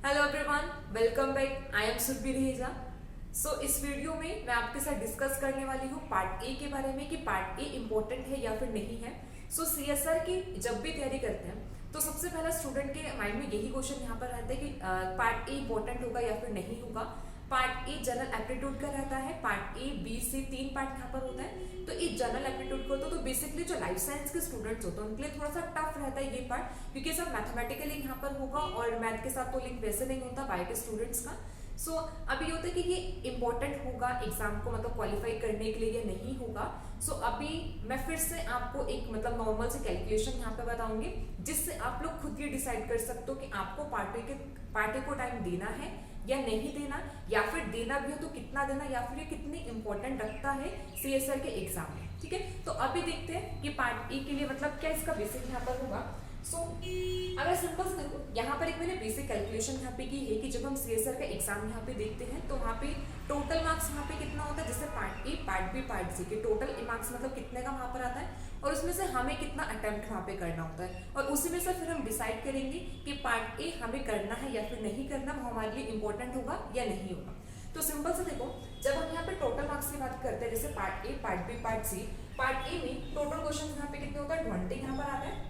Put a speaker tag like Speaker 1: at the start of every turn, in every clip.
Speaker 1: Hello everyone, welcome back. I am Surbhi Raheja. इस video में मैं आपके साथ डिस्कस करने वाली हूँ पार्ट ए के बारे में कि पार्ट ए इम्पोर्टेंट है या फिर नहीं है। सीएसआर की जब भी तैयारी करते हैं तो सबसे पहला स्टूडेंट के माइंड में यही क्वेश्चन यहाँ पर रहता है कि पार्ट ए इम्पोर्टेंट होगा या फिर नहीं होगा। पार्ट ए जनरल एप्टीट्यूड का रहता है। पार्ट ए बी सी तीन पार्ट यहाँ पर होता है। तो ये जनरल एप्टीट्यूड को तो बेसिकली जो लाइफ साइंस के स्टूडेंट्स होते हैं उनके लिए थोड़ा सा टफ रहता है ये पार्ट, क्योंकि सब मैथमेटिकली यहाँ पर होगा और मैथ के साथ तो लिंक वैसे नहीं होता बायो के स्टूडेंट्स का। अभी ये होता है कि ये इंपॉर्टेंट होगा एग्जाम को मतलब क्वालिफाई करने के लिए या नहीं होगा। अभी मैं फिर से आपको एक मतलब नॉर्मल से कैलकुलेशन यहाँ पे बताऊंगी जिससे आप लोग खुद ये डिसाइड कर सकते हो कि आपको पार्टी को टाइम देना है या नहीं देना, या फिर देना भी हो तो कितना देना, या फिर ये कितनी इंपॉर्टेंट रखता है सीएसआर के एग्जाम में। ठीक है, तो अभी देखते हैं कि पार्ट ए के लिए मतलब क्या इसका बेसिक यहाँ पर होगा। अगर सिंपल से देखो यहाँ पर एक मैंने बेसिक कैलकुलेशन यहाँ पे की है कि जब हम सीएसआर का एग्जाम यहाँ पे देखते हैं तो वहाँ पे टोटल मार्क्स यहाँ पे कितना होता है, जैसे part A part B part C के टोटल मार्क्स मतलब कितने का वहाँ पर आता है और उसमें से हमें कितना अटेम्प्ट वहाँ पे करना होता है और उसी में से फिर हम डिसाइड करेंगे कि पार्ट ए हमें करना है या फिर नहीं करना, वो हमारे लिए इंपॉर्टेंट होगा या नहीं होगा। तो सिंपल से देखो, जब हम यहाँ पे टोटल मार्क्स की बात करते हैं, जैसे part A part B part C, part A में टोटल क्वेश्चन यहाँ पे कितने होता है 20 यहाँ पर आता है।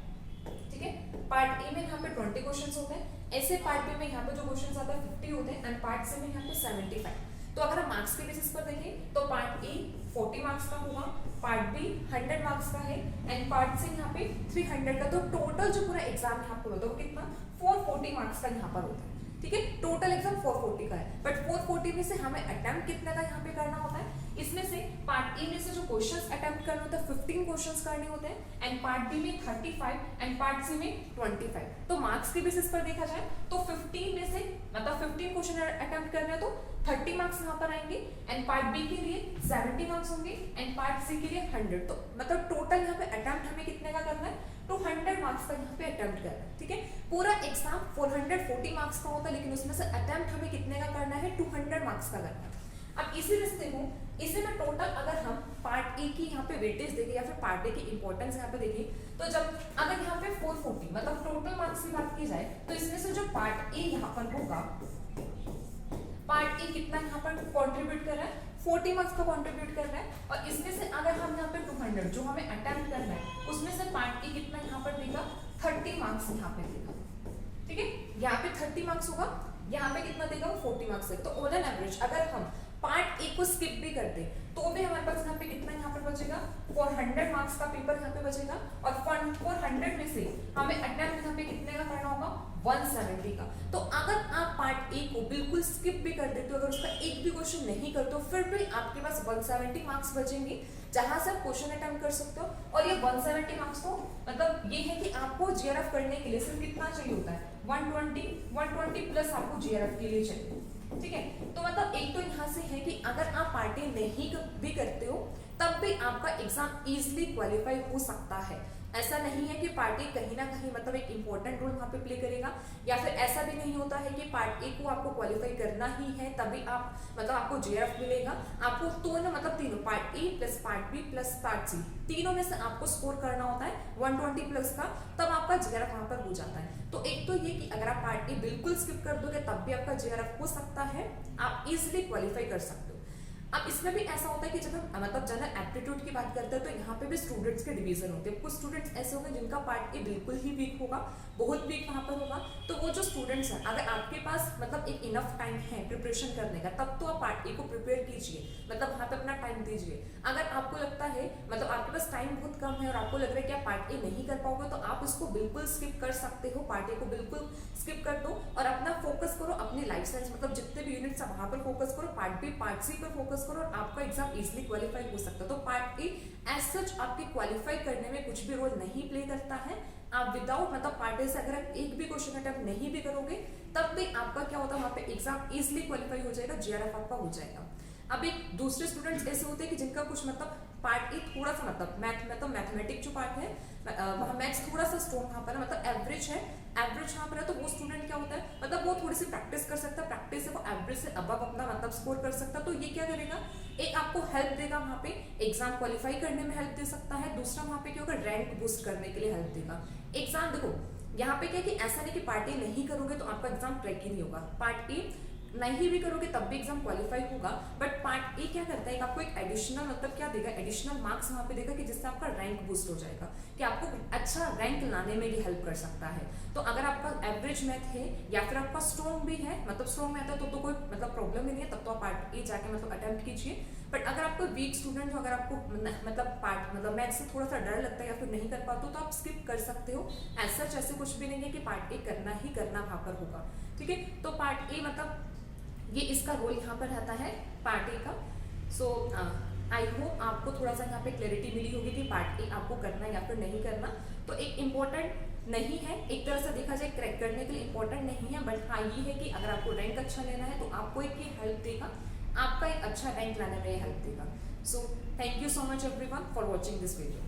Speaker 1: ठीक है, पार्ट ए में यहाँ पे 20 क्वेश्चंस होते हैं। ऐसे पार्ट बी में यहाँ पे जो क्वेश्चंस आते हैं 50 होते हैं एंड पार्ट सी में यहाँ पे 75। तो अगर हम मार्क्स के बेसिस पर देखें तो पार्ट ए 40 मार्क्स का होगा, पार्ट बी 100 मार्क्स का है एंड पार्ट सी यहाँ पे 300 का। तो टोटल जो पूरा एग्जाम यहाँ पर होता है वो कितना 440 मार्क्स का यहाँ पर होता है। ठीक है, टोटल एग्जाम 440 का है, बट 440 में से हमें अटेम्प्ट कितने का यहाँ पे करना होता है। इसमें से पार्ट ए में से जो क्वेश्चंस अटेम्प्ट करने होते हैं 15 क्वेश्चंस करने होते हैं एंड पार्ट बी में 35 एंड पार्ट सी में 25। तो मार्क्स के बेसिस पर देखा जाए तो 15 में से मतलब 15 क्वेश्चन अटेम्प्ट करने हैं तो 30 मार्क्स यहाँ पर आएंगे एंड पार्ट बी के लिए 70 मार्क्स होंगे एंड पार्ट सी के लिए 100। तो मतलब टोटल यहाँ पे अटेम्प्ट हमें कितने का करना है 200 मार्क्स का यहाँ पे अटेम्प्ट करना है। ठीक है, पूरा एग्जाम 440 मार्क्स का होता है लेकिन उसमें से अटेम्प्ट हमें कितने का करना है 200 मार्क्स का करना है। अब इसी रिश्ते को इसे में टोटल अगर हम पार्ट ए की यहाँ पे वेटेज देखें या फिर पार्ट ए की इंपॉर्टेंस यहाँ पे देखें तो जब अगर यहाँ पे 440 मतलब टोटल मार्क्स की बात की जाए तो इसमें से जो पार्ट ए यहाँ पर होगा, पार्ट ए कितना यहाँ पर कंट्रीब्यूट कर रहा है 40 मार्क्स का कंट्रीब्यूट कर रहा है और इसमें से अगर हम यहाँ पे 200 जो हमें अटेम्प्ट करना है उसमें से पार्ट ए कितना यहाँ पर देगा 30 मार्क्स यहाँ पे देगा। ठीक है, यहाँ पे 30 मार्क्स होगा, यहाँ पे कितना देगा वो 40 मार्क्स देगा। तो ऑन एन एवरेज अगर हम पार्ट ए को स्किप भी करते तो भी हमारे पास यहाँ पे कितना यहाँ पर बचेगा 400 मार्क्स का पेपर यहाँ पे बचेगा और 400 में से हमें अटेम्प्ट यहाँ पे कितने का करना होगा 170 का। तो अगर आप पार्ट ए को बिल्कुल स्किप भी कर देते हो, अगर उसका एक भी क्वेश्चन नहीं करते हो फिर भी आपके पास 170 मार्क्स बचेंगे जहां से आप क्वेश्चन अटेम्प्ट कर सकते हो। और ये 170 मार्क्स को मतलब ये है कि आपको जीआरएफ करने के लिए सिर्फ कितना चाहिए होता है 120 प्लस आपको जीआरएफ के लिए चाहिए। ठीक है, तो मतलब एक तो यहाँ से है कि अगर आप पार्टी नहीं भी करते हो तब भी आपका एग्जाम इजीली क्वालिफाई हो सकता है। ऐसा नहीं है कि पार्टी कहीं ना कहीं मतलब एक इंपॉर्टेंट रोल वहां पे प्ले करेगा, या फिर ऐसा भी नहीं होता है कि पार्ट ए को आपको क्वालिफाई करना ही है तभी आप मतलब आपको जेआरएफ मिलेगा। आपको दोनों मतलब तीनों part A plus part B plus part C तीनों में से आपको स्कोर करना होता है 120 प्लस का, तब आपका जेआरएफ वहां पर हो जाता है। तो एक तो ये कि अगर आप पार्ट ए बिल्कुल स्किप कर दोगे तब भी आपका जेआरएफ हो सकता है, आप इजिली क्वालिफाई कर सकते हो। अब इसमें भी ऐसा होता है कि जब हम मतलब जनरल एप्टीट्यूड की बात करते हैं तो यहाँ पे भी स्टूडेंट्स के डिवीजन होते हैं। कुछ स्टूडेंट्स ऐसे होंगे जिनका पार्ट ए बिल्कुल ही वीक होगा, बहुत वीक वहाँ पर होगा। तो वो जो स्टूडेंट्स हैं अगर आपके पास मतलब एक इनफ टाइम है प्रिपरेशन करने का तब तो आप पार्ट ए को प्रिपेयर कीजिए, मतलब वहाँ पे अपना टाइम दीजिए। अगर आपको लगता है मतलब आपके पास टाइम बहुत कम है और आपको लग रहा है कि आप पार्ट ए नहीं कर पाओगे तो आप उसको बिल्कुल स्किप कर सकते हो, पार्ट ए को बिल्कुल स्किप कर दो और अपना फोकस करो अपनी लाइफ साइंस मतलब जितने भी यूनिट्स है वहाँ पर फोकस करो, पार्ट बी पार्ट सी पर फोकस करो और आपका एग्जाम इजीली क्वालिफाई हो सकता है। तो पार्ट ए एज सच आपके क्वालिफाई करने में कुछ भी रोल नहीं प्ले करता है। आप विदाउट मतलब पार्ट ए से अगर आप एक भी क्वेश्चन अटेम्प्ट नहीं भी करोगे तब भी आपका क्या होता है वहां पे एग्जाम इजीली क्वालिफाई हो जाएगा, जीआरएफ आपका हो जाएगा। अब एक दूसरे स्टूडेंट्स ऐसे होते हैं कि जिनका कुछ मतलब पार्ट ए थोड़ा सा मतलब मैथमेटिक्स जो पार्ट है वहाँ मैथ्स थोड़ा सा स्ट्रॉन्ग वहाँ पर मतलब एवरेज है, एवरेज वहाँ पर है। तो वो स्टूडेंट क्या होता है मतलब वो थोड़ी सी प्रैक्टिस कर सकता है, प्रैक्टिस से वो एवरेज से अबव अपना मतलब स्कोर कर सकता है। तो ये क्या करेगा, एक आपको हेल्प देगा वहाँ पे एग्जाम क्वालिफाई करने में हेल्प दे सकता है, दूसरा वहाँ पे क्या होगा रैंक बूस्ट करने के लिए हेल्प देगा। एग्जाम देखो यहाँ पे क्या है कि ऐसा नहीं कि पार्ट ए नहीं करोगे तो आपका एग्जाम ट्रैक ही नहीं होगा, पार्ट ए नहीं भी करोगे तब भी एग्जाम क्वालिफाई होगा। बट पार्ट ए क्या करता है, आपको एक एडिशनल मतलब क्या देगा, एडिशनल मार्क्स वहां पे देगा कि जिससे आपका रैंक बूस्ट हो जाएगा, कि आपको अच्छा रैंक लाने में भी हेल्प कर सकता है। तो अगर आपका एवरेज मैथ है या फिर आपका स्ट्रॉन्ग भी है, मतलब स्ट्रॉन्ग मैथ है तो कोई मतलब प्रॉब्लम ही नहीं है, तब तो आप पार्ट ए जाके मतलब अटेम्प्ट कीजिए। बट अगर आपको वीक स्टूडेंट हो, अगर आपको मतलब मैथ से थोड़ा सा डर लगता है या फिर नहीं कर पाते हो तो आप स्किप कर सकते हो। ऐसा ऐसे कुछ भी नहीं है कि पार्ट ए करना ही करना वहां पर होगा, ठीक है। तो पार्ट ए मतलब ये इसका रोल यहाँ पर रहता है पार्ट ए का। सो आई होप आपको थोड़ा सा यहाँ पे क्लैरिटी मिली होगी कि पार्ट ए आपको करना या फिर नहीं करना। तो एक इम्पोर्टेंट नहीं है, एक तरह से देखा जाए क्रैक करने के लिए इम्पोर्टेंट नहीं है, बट हाँ ये है कि अगर आपको रैंक अच्छा लेना है तो आपको एक ये हेल्प देगा, आपका एक अच्छा रैंक लाने में हेल्प देगा। So thank you so much everyone for watching this video.